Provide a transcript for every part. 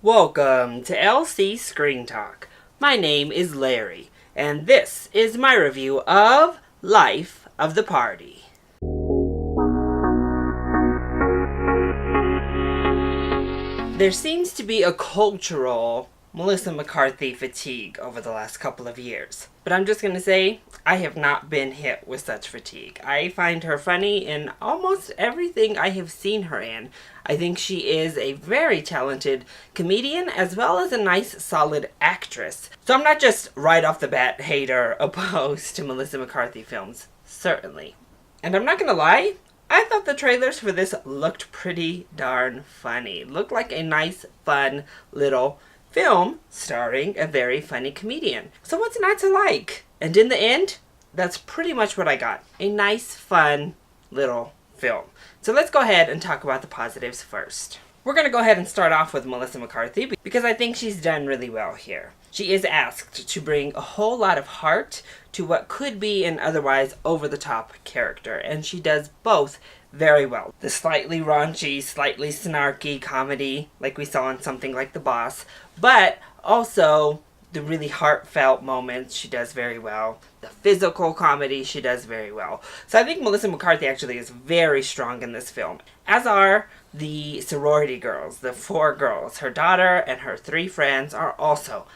Welcome to LC Screen Talk. My name is Larry, and this is my review of Life of the Party. There seems to be a cultural Melissa McCarthy fatigue over the last couple of years. But I'm just going to say, I have not been hit with such fatigue. I find her funny in almost everything I have seen her in. I think she is a very talented comedian as well as a nice, solid actress. So I'm not just right off the bat hater opposed to Melissa McCarthy films. Certainly. And I'm not going to lie, I thought the trailers for this looked pretty darn funny. Looked like a nice, fun little film starring a very funny comedian. So what's not to like? And in the end, that's pretty much what I got. A nice, fun little film. So let's go ahead and talk about the positives first. We're going to go ahead and start off with Melissa McCarthy because I think she's done really well here. She is asked to bring a whole lot of heart to what could be an otherwise over-the-top character, and she does both very well. The slightly raunchy, slightly snarky comedy, like we saw in something like The Boss, but also the really heartfelt moments she does very well. The physical comedy she does very well. So I think Melissa McCarthy actually is very strong in this film, as are the sorority girls, the 4 girls. Her daughter and her 3 friends are also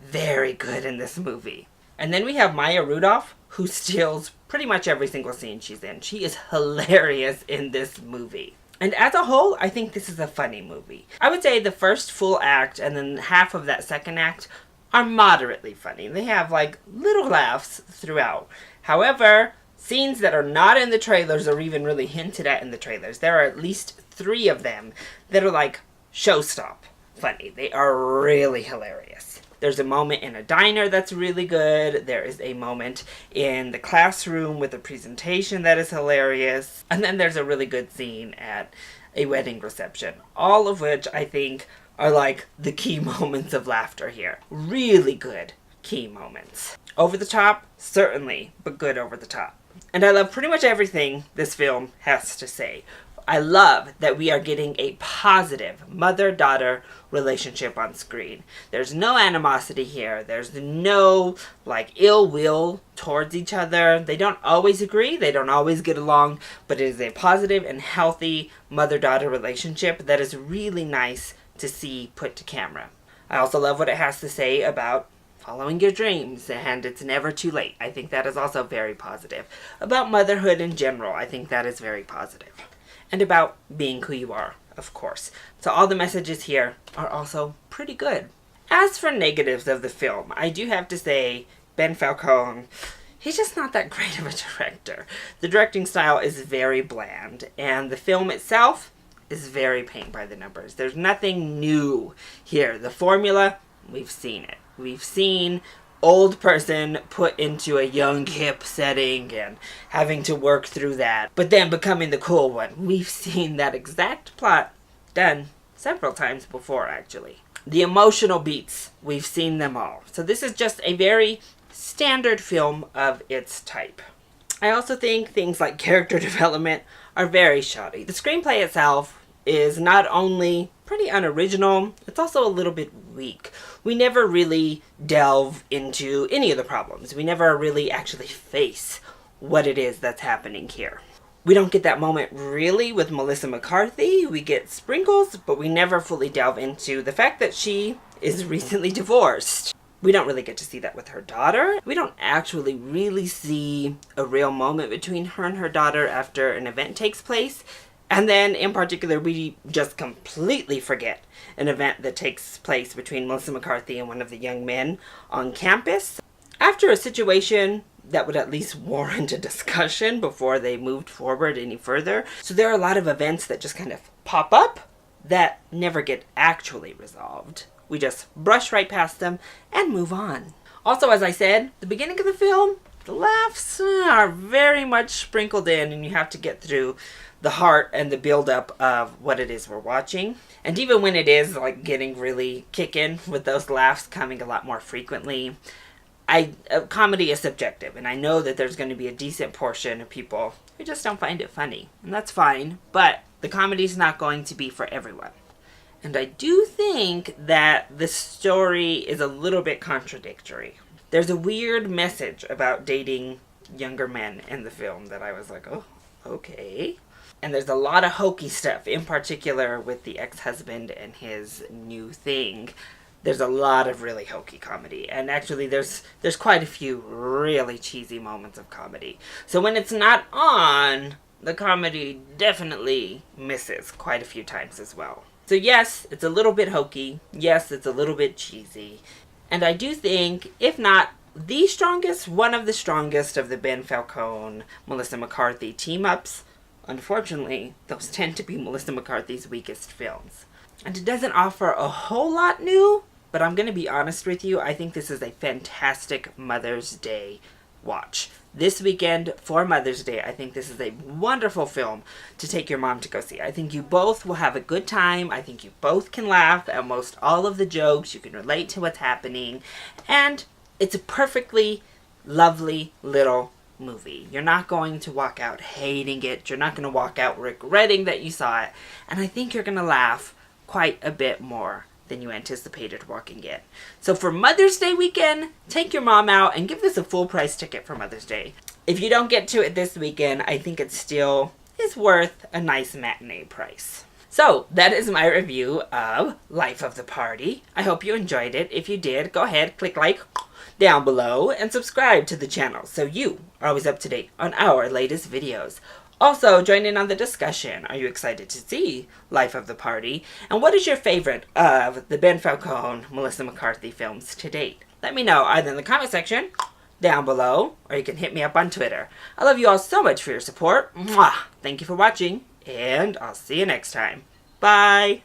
very good in this movie. And then we have Maya Rudolph, who steals pretty much every single scene she's in. She is hilarious in this movie. And as a whole, I think this is a funny movie. I would say the first full act and then half of that second act are moderately funny. They have like little laughs throughout. However, scenes that are not in the trailers or even really hinted at in the trailers, there are at least 3 of them that are like showstop funny. They are really hilarious. There's a moment in a diner that's really good. There is a moment in the classroom with a presentation that is hilarious. And then there's a really good scene at a wedding reception. All of which I think are like the key moments of laughter here. Really good key moments. Over the top? Certainly, but good over the top. And I love pretty much everything this film has to say. I love that we are getting a positive mother-daughter relationship on screen. There's no animosity here. There's no, ill will towards each other. They don't always agree. They don't always get along. But it is a positive and healthy mother-daughter relationship that is really nice to see put to camera. I also love what it has to say about following your dreams, and it's never too late. I think that is also very positive. About motherhood in general, I think that is very positive. And about being who you are, of course. So all the messages here are also pretty good. As for negatives of the film, I do have to say Ben Falcone, he's just not that great of a director. The directing style is very bland, and the film itself is very paint by the numbers. There's nothing new here. The formula, we've seen it. We've seen old person put into a young hip setting and having to work through that, but then becoming the cool one. We've seen that exact plot done several times before, actually. The emotional beats, we've seen them all. So this is just a very standard film of its type. I also think things like character development are very shoddy. The screenplay itself is not only pretty unoriginal, it's also a little bit weak. We never really delve into any of the problems. We never really actually face what it is that's happening here. We don't get that moment really with Melissa McCarthy. We get sprinkles, but we never fully delve into the fact that she is recently divorced. We don't really get to see that with her daughter. We don't actually really see a real moment between her and her daughter after an event takes place. And then, in particular, we just completely forget an event that takes place between Melissa McCarthy and one of the young men on campus. After a situation that would at least warrant a discussion before they moved forward any further. So there are a lot of events that just kind of pop up that never get actually resolved. We just brush right past them and move on. Also, as I said, the beginning of the film, the laughs are very much sprinkled in, and you have to get through the heart and the build-up of what it is we're watching. And even when it is getting really kicking with those laughs coming a lot more frequently, comedy is subjective, and I know that there's going to be a decent portion of people who just don't find it funny, and that's fine, but the comedy is not going to be for everyone. And I do think that the story is a little bit contradictory. There's a weird message about dating younger men in the film that I was like, oh, okay. And there's a lot of hokey stuff, in particular with the ex-husband and his new thing. There's a lot of really hokey comedy. And actually there's quite a few really cheesy moments of comedy. So when it's not on, the comedy definitely misses quite a few times as well. So yes, it's a little bit hokey. Yes, it's a little bit cheesy. And I do think, if not the strongest, one of the strongest of the Ben Falcone, Melissa McCarthy team-ups, unfortunately, those tend to be Melissa McCarthy's weakest films. And it doesn't offer a whole lot new, but I'm going to be honest with you, I think this is a fantastic Mother's Day watch. This weekend for Mother's Day, I think this is a wonderful film to take your mom to go see. I think you both will have a good time. I think you both can laugh at most all of the jokes. You can relate to what's happening. And it's a perfectly lovely little movie. You're not going to walk out hating it. You're not going to walk out regretting that you saw it. And I think you're going to laugh quite a bit more than you anticipated walking in. So for Mother's Day weekend, take your mom out and give this a full price ticket for Mother's Day. If you don't get to it this weekend, I think it still is worth a nice matinee price. So that is my review of Life of the Party. I hope you enjoyed it. If you did, go ahead, click like down below and subscribe to the channel so you are always up to date on our latest videos. Also, join in on the discussion. Are you excited to see Life of the Party? And what is your favorite of the Ben Falcone, Melissa McCarthy films to date? Let me know either in the comment section down below, or you can hit me up on Twitter. I love you all so much for your support. Mwah! Thank you for watching, and I'll see you next time. Bye!